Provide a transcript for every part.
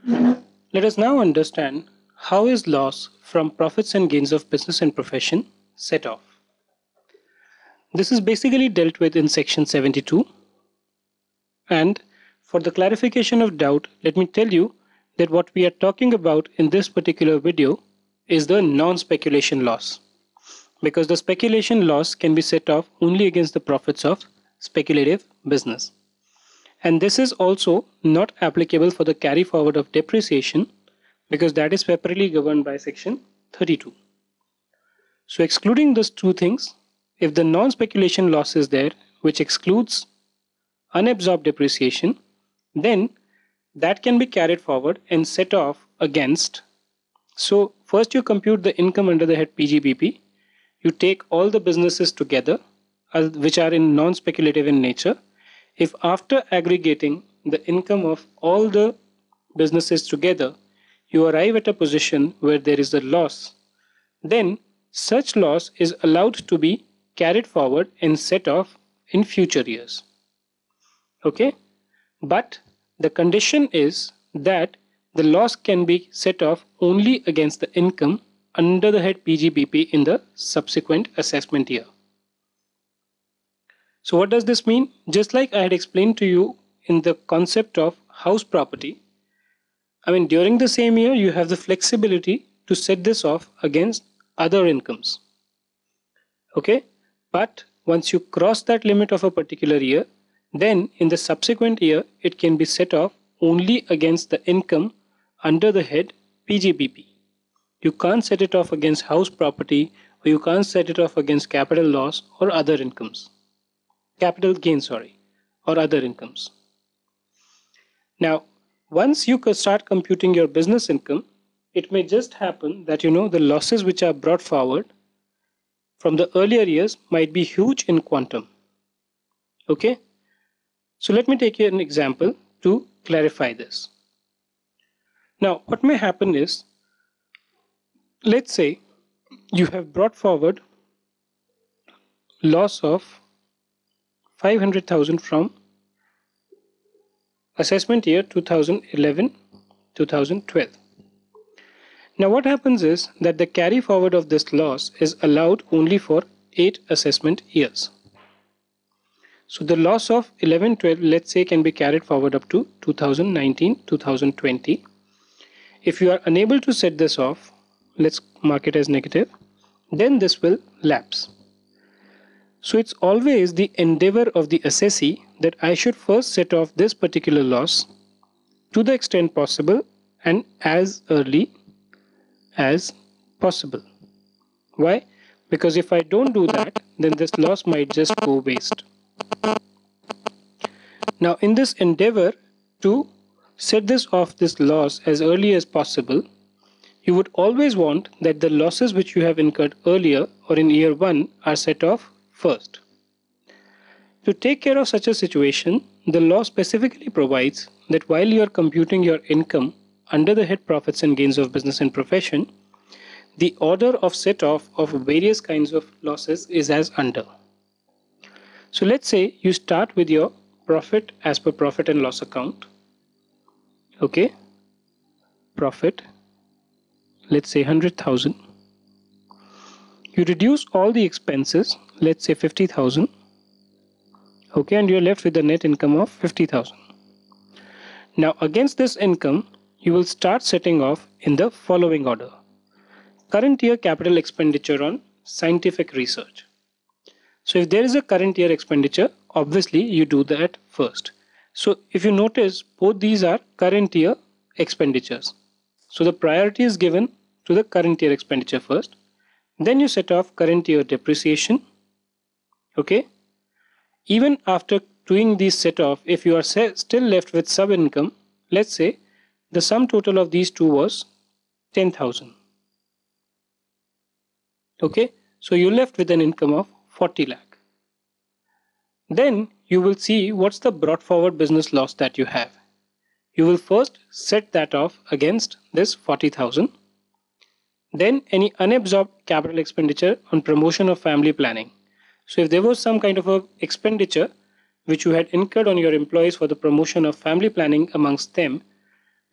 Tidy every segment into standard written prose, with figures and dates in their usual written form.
Let us now understand how is loss from profits and gains of business and profession set off. This is basically dealt with in section 72, and for the clarification of doubt, let me tell you that what we are talking about in this particular video is the non-speculation loss, because the speculation loss can be set off only against the profits of speculative business. And this is also not applicable for the carry forward of depreciation, because that is separately governed by section 32. So excluding those two things, if the non-speculation loss is there, which excludes unabsorbed depreciation, then that can be carried forward and set off against. So first you compute the income under the head PGBP. You take all the businesses together, which are in non-speculative in nature. If after aggregating the income of all the businesses together, you arrive at a position where there is a loss, then such loss is allowed to be carried forward and set off in future years. Okay, but the condition is that the loss can be set off only against the income under the head PGBP in the subsequent assessment year. So what does this mean? Just like I had explained to you in the concept of house property, during the same year you have the flexibility to set this off against other incomes. Okay, but once you cross that limit of a particular year, then in the subsequent year it can be set off only against the income under the head PGBP. You can't set it off against house property, or you can't set it off against capital loss or other incomes. Capital gain, or other incomes. Now, once you start computing your business income, it may just happen that the losses which are brought forward from the earlier years might be huge in quantum. Okay, so let me take you an example to clarify this. Now, what may happen is, let's say you have brought forward loss of 500,000 from assessment year 2011-2012. Now what happens is that the carry forward of this loss is allowed only for 8 assessment years. So the loss of 11-12, let's say, can be carried forward up to 2019-2020. If you are unable to set this off, let's mark it as negative, then this will lapse. So it's always the endeavor of the assessee that I should first set off this particular loss to the extent possible and as early as possible. Why? Because if I don't do that, then this loss might just go waste. Now in this endeavor to set this off, this loss, as early as possible, you would always want that the losses which you have incurred earlier or in year 1 are set off first. To take care of such a situation, the law specifically provides that while you are computing your income under the head profits and gains of business and profession, the order of set off of various kinds of losses is as under. So let's say you start with your profit as per profit and loss account. Okay, profit, let's say 100,000. You reduce all the expenses, let's say 50,000. Okay, and you're left with a net income of 50,000. Now against this income, you will start setting off in the following order. Current year capital expenditure on scientific research. So if there is a current year expenditure, obviously you do that first. So if you notice, both these are current year expenditures. So the priority is given to the current year expenditure first. Then you set off current year depreciation. Okay. Even after doing these set off, if you are still left with sub income, let's say the sum total of these two was 10,000. Okay. So you're left with an income of 40 lakh. Then you will see what's the brought forward business loss that you have. You will first set that off against this 40,000. Then any unabsorbed capital expenditure on promotion of family planning. So if there was some kind of a expenditure which you had incurred on your employees for the promotion of family planning amongst them,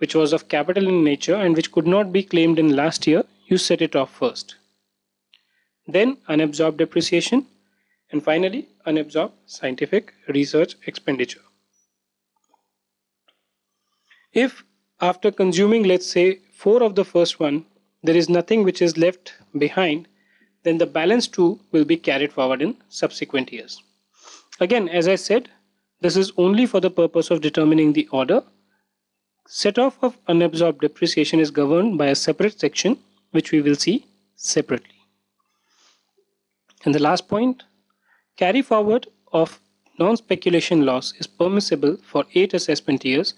which was of capital in nature and which could not be claimed in last year, you set it off first. Then unabsorbed depreciation, and finally unabsorbed scientific research expenditure. If after consuming, let's say, 4 of the first one, there is nothing which is left behind, then the balance 2 will be carried forward in subsequent years. Again, as I said, this is only for the purpose of determining the order. Set off of unabsorbed depreciation is governed by a separate section, which we will see separately. And the last point, carry forward of non-speculation loss is permissible for 8 assessment years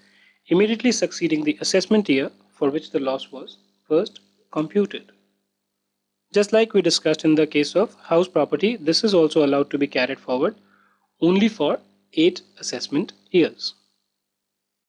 immediately succeeding the assessment year for which the loss was first computed. Just like we discussed in the case of house property, this is also allowed to be carried forward only for 8 assessment years.